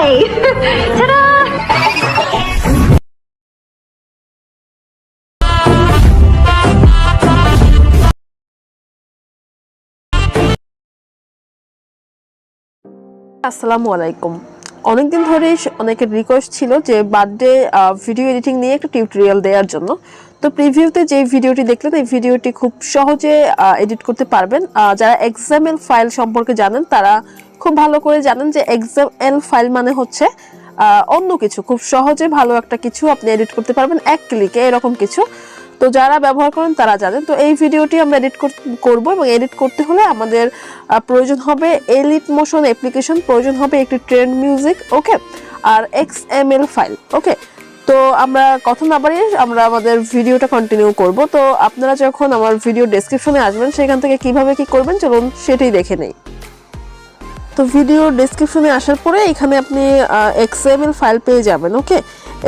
Yay! Ta-da! আসসালামু আলাইকুম। অনেকদিন ধরে অনেকের রিকোয়েস্ট ছিল যে বার্থডে ভিডিও এডিটিং নিয়ে একটা টিউটোরিয়াল দেওয়ার জন্য। তো প্রিভিউতে যে ভিডিওটি দেখলেন এই ভিডিওটি খুব সহজে এডিট করতে পারবেন। যারা এক্সএমএল ফাইল সম্পর্কে জানেন তারা খুব ভালো করে জানেন যে এক্সএমএল ফাইল মানে হচ্ছে অন্য কিছু, খুব সহজে ভালো একটা কিছু আপনি এডিট করতে পারবেন এক ক্লিকে, এরকম কিছু। তো যারা ব্যবহার করেন তারা জানেন। তো এই ভিডিওটি আমরা এডিট করব এবং এডিট করতে হলে আমাদের প্রয়োজন হবে এলিট মোশন অ্যাপ্লিকেশন, প্রয়োজন হবে একটি ট্রেন্ড মিউজিক, ওকে, আর এক্সএমএল ফাইল, ওকে। তো আমরা কথা না বাড়িয়ে আমরা আমাদের ভিডিওটা কন্টিনিউ করব। তো আপনারা যখন আমার ভিডিও ডেসক্রিপশনে আসবেন সেখান থেকে কিভাবে কি করবেন চলুন সেটাই দেখে নেই। তো ভিডিও ডেসক্রিপশনে আসার পরে এখানে আপনি এক্সএমএল ফাইল পেয়ে যাবেন, ওকে,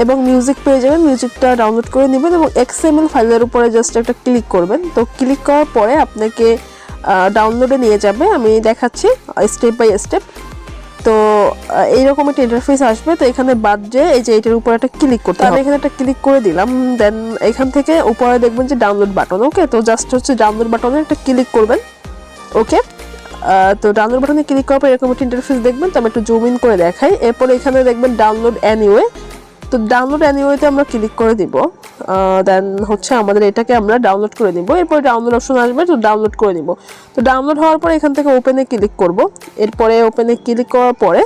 এবং মিউজিক পেয়ে যাবেন। মিউজিকটা ডাউনলোড করে নেবেন এবং এক্সএমএল ফাইলের উপরে জাস্ট একটা ক্লিক করবেন। তো ক্লিক করার পরে আপনাকে ডাউনলোডে নিয়ে যাবে। আমি দেখাচ্ছি স্টেপ বাই স্টেপ। তো এইরকম একটা ইন্টারফেস আসবে। তো এখানে বার্থডে, এই যে এটার উপরে একটা ক্লিক করতে হবে। আমি এখানে একটা ক্লিক করে দিলাম। দেন এখান থেকে উপরে দেখবেন যে ডাউনলোড বাটন, ওকে। তো জাস্ট হচ্ছে ডাউনলোড বাটনে একটা ক্লিক করবেন, ওকে। তো ডাউনলোড বাটনে ক্লিক করার পর এরকম একটা ইন্টারফেস দেখবেন। তো আমি একটু জুম ইন করে দেখাই। এরপরে এখানে দেখবেন ডাউনলোড এনিওয়ে। তো ডাউনলোড এনিওয়েতে আমরা ক্লিক করে দিব। দেন হচ্ছে আমাদের এটাকে আমরা ডাউনলোড করে নিব। এরপরে ডাউনলোড অপশন আসবে, তো ডাউনলোড করে নিব। তো ডাউনলোড হওয়ার পরে এখান থেকে ওপেনে ক্লিক করব। এরপরে ওপেনে ক্লিক করার পরে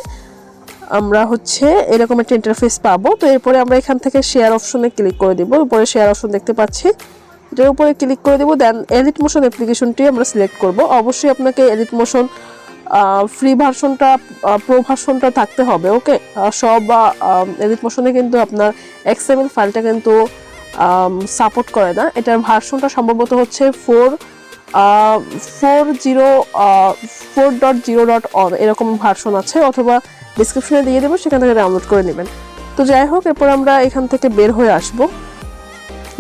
আমরা হচ্ছে এরকম একটা ইন্টারফেস পাবো। তো এরপরে আমরা এখান থেকে শেয়ার অপশনে ক্লিক করে দিব। উপরে শেয়ার অপশন দেখতে পাচ্ছি, এটার উপরে ক্লিক করে দেব। দেন এডিট মোশন অ্যাপ্লিকেশনটি আমরা সিলেক্ট করব। অবশ্যই আপনাকে এডিট মোশন ফ্রি ভার্সনটা, প্রো ভার্সনটা থাকতে হবে, ওকে। সব এডিট মোশনে কিন্তু আপনার এক্সএমএল ফাইলটা কিন্তু সাপোর্ট করে না। এটার ভার্সনটা সম্ভবত হচ্ছে 4.0.1 এরকম ভার্সন আছে, অথবা ডিসক্রিপশনে দিয়ে দেবো, সেখান থেকে ডাউনলোড করে নেবেন। তো যাই হোক, এরপর আমরা এখান থেকে বের হয়ে আসবো।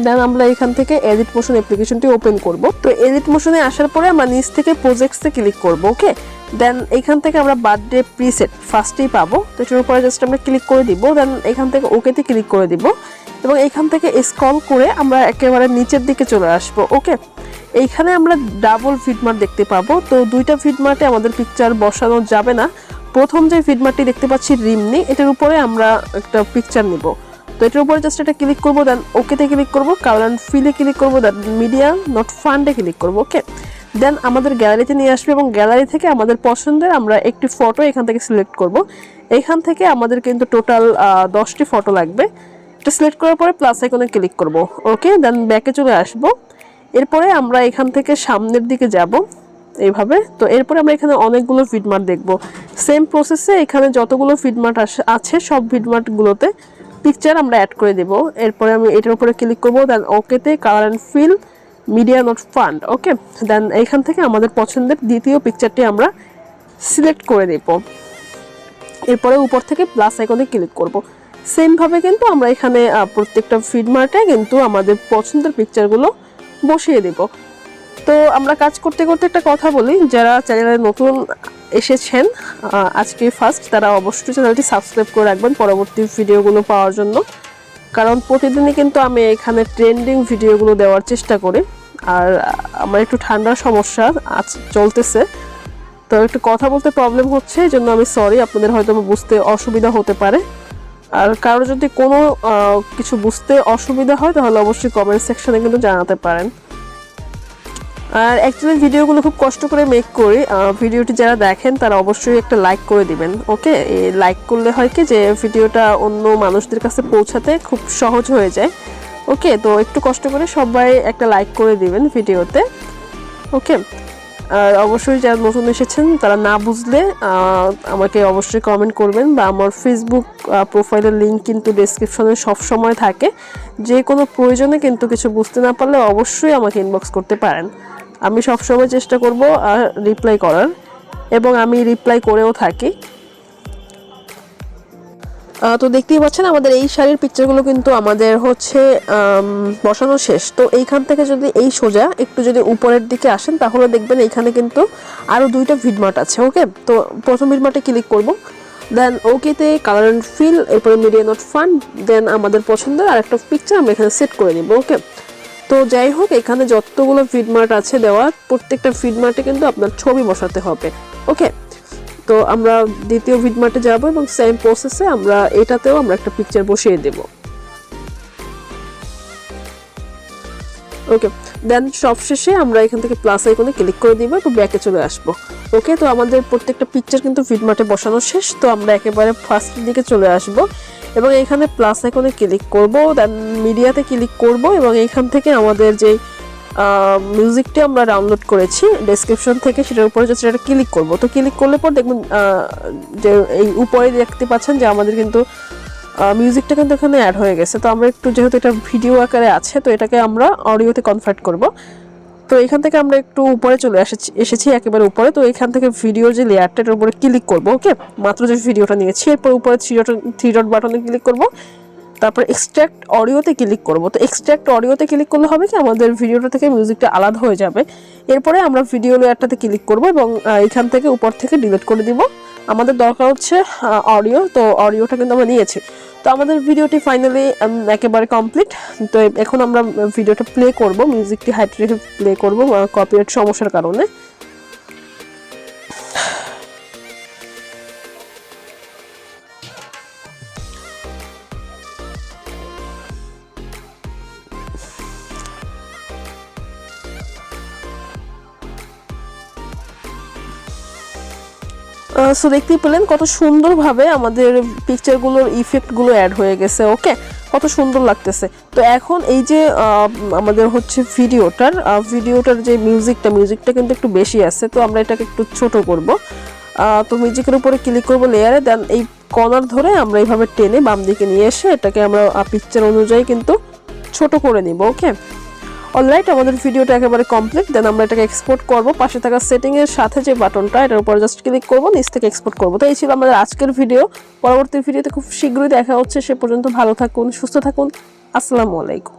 দেন আমরা এখান থেকে এডিট মোশন অ্যাপ্লিকেশনটি ওপেন করব। তো এডিট মোশনে আসার পরে আমরা নিচ থেকে প্রজেক্টসে ক্লিক করব, ওকে। দেন এখান থেকে আমরা বার্থডে প্রিসেট ফার্স্টেই পাবো। তো এটার উপরে জাস্ট আমরা ক্লিক করে দিব। দেন এখান থেকে ওকেতে ক্লিক করে দিব এবং এখান থেকে স্ক্রল করে আমরা একেবারে নিচের দিকে চলে আসব, ওকে। এইখানে আমরা ডাবল ফিডমার্ক দেখতে পাবো। তো দুইটা ফিডমার্কে আমাদের পিকচার বসানো যাবে না। প্রথম যে ফিডমার্কটি দেখতে পাচ্ছি রিমনি, এটার উপরে আমরা একটা পিকচার নিব। তো এটার উপরে জাস্ট এটা ক্লিক করবো। দেন ওকেতে ক্লিক করবো, কালার অ্যান্ড ফিলে ক্লিক করবো, দেন মিডিয়া নট ফান্ডে ক্লিক করবো, ওকে। দেন আমাদের গ্যালারিতে নিয়ে আসবে এবং গ্যালারি থেকে আমাদের পছন্দের আমরা একটি ফটো এখান থেকে সিলেক্ট করব। এখান থেকে আমাদের কিন্তু টোটাল 10টি ফটো লাগবে। এটা সিলেক্ট করার পরে প্লাস আইকনে ক্লিক করব, ওকে। দেন ব্যাকে চলে আসব। এরপরে আমরা এখান থেকে সামনের দিকে যাব এইভাবে। তো এরপরে আমরা এখানে অনেকগুলো ফিডমার্ক দেখব। সেম প্রসেসে এখানে যতগুলো ফিডমার্ক আছে সব ফিডমার্কগুলোতে পিকচার আমরা অ্যাড করে দেব। এরপরে আমি এটার উপরে ক্লিক করব। দেন ওকেতে colour and fill media not fund, okay. Then এইখান থেকে আমাদের পছন্দের দ্বিতীয় পিকচারটি আমরা সিলেক্ট করে দেব। এরপরে উপর থেকে প্লাস আইকনে ক্লিক করব। সেমভাবে কিন্তু আমরা এখানে প্রত্যেকটা ফিডমার্কে কিন্তু আমাদের পছন্দের পিকচারগুলো বসিয়ে দেব। তো আমরা কাজ করতে করতে একটা কথা বলি, যারা চ্যানেলে নতুন এসেছেন আজকে ফার্স্ট, তারা অবশ্যই চ্যানেলটি সাবস্ক্রাইব করে রাখবেন পরবর্তী ভিডিওগুলো পাওয়ার জন্য। কারণ প্রতিদিনই কিন্তু আমি এখানে ট্রেন্ডিং ভিডিওগুলো দেওয়ার চেষ্টা করি। আর আমার একটু ঠান্ডার সমস্যা চলতেছে, তো একটু কথা বলতে প্রবলেম হচ্ছে, এই জন্য আমি সরি, আপনাদের হয়তো বুঝতে অসুবিধা হতে পারে। আর কারো যদি কোনো কিছু বুঝতে অসুবিধা হয় তাহলে অবশ্যই কমেন্ট সেকশনে কিন্তু জানাতে পারেন। আর অ্যাকচুয়ালি ভিডিওগুলো খুব কষ্ট করে মেক করি। ভিডিওটি যারা দেখেন তারা অবশ্যই একটা লাইক করে দিবেন, ওকে। এই লাইক করলে হয় কি যে ভিডিওটা অন্য মানুষদের কাছে পৌঁছাতে খুব সহজ হয়ে যায়, ওকে। তো একটু কষ্ট করে সবাই একটা লাইক করে দিবেন ভিডিওতে, ওকে। আর অবশ্যই যারা নতুন এসেছেন তারা না বুঝলে আমাকে অবশ্যই কমেন্ট করবেন, বা আমার ফেসবুক প্রোফাইলের লিঙ্ক কিন্তু ডেসক্রিপশনে সবসময় থাকে। যে কোনো প্রয়োজনে কিন্তু কিছু বুঝতে না পারলে অবশ্যই আমাকে ইনবক্স করতে পারেন। আমি সবসময় চেষ্টা করব রিপ্লাই করার, এবং আমি রিপ্লাই করেও থাকি। তো দেখতেই পাচ্ছেন আমাদের এই শাড়ির পিকচারগুলো কিন্তু আমাদের হচ্ছে বসানো শেষ। তো এইখান থেকে যদি এই সোজা একটু যদি উপরের দিকে আসেন তাহলে দেখবেন এইখানে কিন্তু আরও দুইটা ভিডমার্ট আছে, ওকে। তো প্রথম ভিডমার্টে ক্লিক করব। দেন ওকেতে কালার অ্যান্ড ফিল, এরপরে মিডিয়া নট ফান, দেন আমাদের পছন্দের আর একটা পিকচার আমরা এখানে সেট করে নিব। ওকে, তো যাই হোক এখানে যতগুলো ফিডমার্ট আছে দেওয়ার প্রত্যেকটা ফিডমার্টে কিন্তু আপনার ছবি বসাতে হবে। ওকে, তো আমরা দ্বিতীয় ফিডমার্টে যাব এবং সেম প্রসেসে আমরা এটাতেও আমরা একটা পিকচার বসিয়ে দেব। ওকে, দেন সবশেষে আমরা এখান থেকে প্লাস আইকনে ক্লিক করে দিব এবং ব্যাকে চলে আসব। ওকে, তো আমাদের প্রত্যেকটা পিকচার কিন্তু ফিডমার্টে বসানো শেষ। তো আমরা একেবারে ফার্স্টের দিকে চলে আসব এবং এখানে প্লাস আইকনে ক্লিক করব, দেন মিডিয়াতে ক্লিক করব এবং এখান থেকে আমাদের যে মিউজিকটি আমরা ডাউনলোড করেছি ডেসক্রিপশন থেকে সেটার উপরে জাস্ট এটা ক্লিক করব। তো ক্লিক করলে পর দেখবেন যে এই উপরে দেখতে পাচ্ছেন যে আমাদের কিন্তু মিউজিকটা কিন্তু এখানে অ্যাড হয়ে গেছে। তো আমরা একটু যেহেতু এটা ভিডিও আকারে আছে তো এটাকে আমরা অডিওতে কনভার্ট করব। তো এখান থেকে আমরা একটু উপরে চলে এসেছি একেবারে উপরে। তো এখান থেকে ভিডিওর যে লেয়ারটার উপরে ক্লিক করব। ওকে, মাত্র যে ভিডিওটা নিয়েছি এরপর উপরে থ্রি ডট বাটনে ক্লিক করব, তারপর এক্সট্রাক্ট অডিওতে ক্লিক করব। তো এক্সট্রাক্ট অডিওতে ক্লিক করলে হবে কি আমাদের ভিডিওটা থেকে মিউজিকটা আলাদা হয়ে যাবে। এরপরে আমরা ভিডিও লেয়ারটাতে ক্লিক করব এবং এখান থেকে উপর থেকে ডিলিট করে দিব। আমাদের দরকার হচ্ছে অডিও, তো অডিওটা কিন্তু আমরা নিয়েছি। তো আমাদের ভিডিওটি ফাইনালি একেবারে কমপ্লিট। তো এখন আমরা ভিডিওটা প্লে করব, মিউজিকটি হাইট রেখে প্লে করব কপিরাইট সমস্যার কারণে। সো দেখতেই পেলেন কত সুন্দরভাবে আমাদের পিকচারগুলোর ইফেক্টগুলো অ্যাড হয়ে গেছে। ওকে, কত সুন্দর লাগতেছে। তো এখন এই যে আমাদের হচ্ছে ভিডিওটার যে মিউজিকটা কিন্তু একটু বেশি আছে, তো আমরা এটাকে একটু ছোট করব। তো মিউজিকের উপরে ক্লিক করব লেয়ারে, দেন এই কর্নার ধরে আমরা এইভাবে টেনে বাম দিকে নিয়ে এসে এটাকে আমরা পিকচার অনুযায়ী কিন্তু ছোট করে নিব। ওকে, অলরাইট, আমাদের ভিডিওটা একেবারে কমপ্লিট। দেন আমরা এটাকে এক্সপোর্ট করব। পাশে থাকা সেটিং এর সাথে যে বাটনটা এটার উপর জাস্ট ক্লিক করব, নিচ থেকে এক্সপোর্ট করব। তো এই ছিল আমাদের আজকের ভিডিও। পরবর্তী ভিডিওতে খুব শীঘ্রই দেখা হচ্ছে। সে পর্যন্ত ভালো থাকুন, সুস্থ থাকুন। আসসালামু আলাইকুম।